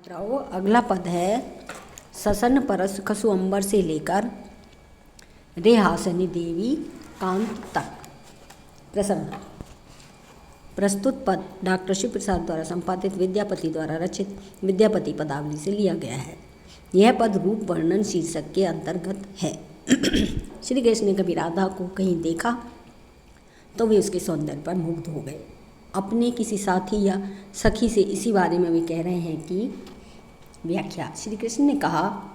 छात्राओं, अगला पद है ससन परस खसु अंबर से लेकर रेहासनी देवी कांत तक। प्रसन्न। प्रस्तुत पद डॉक्टर शिव प्रसाद द्वारा संपादित विद्यापति द्वारा रचित विद्यापति पदावली से लिया गया है। यह पद रूप वर्णन शीर्षक के अंतर्गत है। श्री कृष्ण ने कभी राधा को कहीं देखा तो वे उसके सौंदर्य पर मुग्ध हो गए। अपने किसी साथी या सखी से इसी बारे में वे कह रहे हैं कि व्याख्या। श्री कृष्ण ने कहा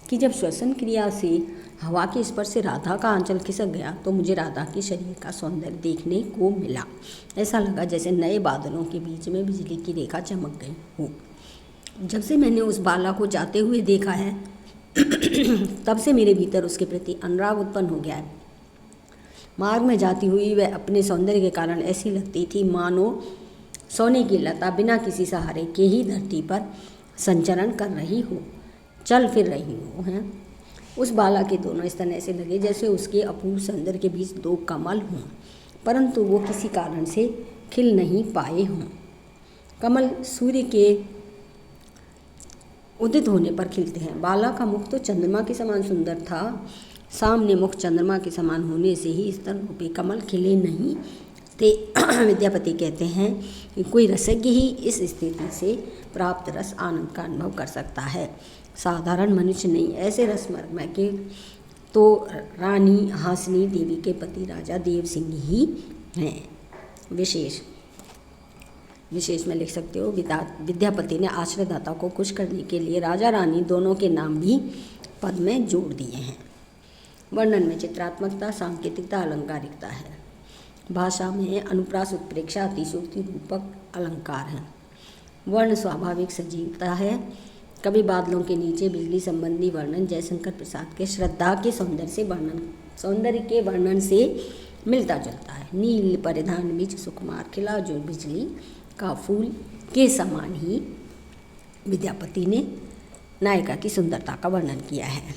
कि जब श्वसन क्रिया से हवा के स्पर्श से राधा का आंचल खिसक गया तो मुझे राधा के शरीर का सौंदर्य देखने को मिला। ऐसा लगा जैसे नए बादलों के बीच में बिजली की रेखा चमक गई हो। जब से मैंने उस बाला को जाते हुए देखा है तब से मेरे भीतर उसके प्रति अनुराग उत्पन्न हो गया है। मार्ग में जाती हुई वह अपने सौंदर्य के कारण ऐसी लगती थी मानो सोने की लता बिना किसी सहारे के ही धरती पर संचरण कर रही हो, चल फिर रही हो। हैं उस बाला के दोनों स्तन ऐसे लगे जैसे उसके अपूर्व सौंदर्य के बीच दो कमल हों, परंतु वो किसी कारण से खिल नहीं पाए हों। कमल सूर्य के उदित होने पर खिलते हैं। बाला का मुख तो चंद्रमा के समान सुंदर था। सामने मुख चंद्रमा के समान होने से ही स्तन रूपी कमल खिले नहीं थे। विद्यापति कहते हैं कि कोई रसज्ञ ही इस स्थिति से प्राप्त रस आनंद का अनुभव कर सकता है, साधारण मनुष्य नहीं। ऐसे रसमर्म के तो रानी हासनी देवी के पति राजा देव सिंह ही हैं। विशेष में लिख सकते हो, विद्यापति ने आश्रयदाता को खुश करने के लिए राजा रानी दोनों के नाम भी पद में जोड़ दिए हैं। वर्णन में चित्रात्मकता, सांकेतिकता, अलंकारिकता है। भाषा में अनुप्रास, उत्प्रेक्षा, अतिशयोक्ति रूपक अलंकार हैं। वर्ण स्वाभाविक सजीवता है। कभी बादलों के नीचे बिजली संबंधी वर्णन जयशंकर प्रसाद के श्रद्धा के सौंदर्य के वर्णन से मिलता जुलता है। नील परिधान बीच सुकुमार खिला जो बिजली का फूल के समान ही विद्यापति ने नायिका की सुंदरता का वर्णन किया है।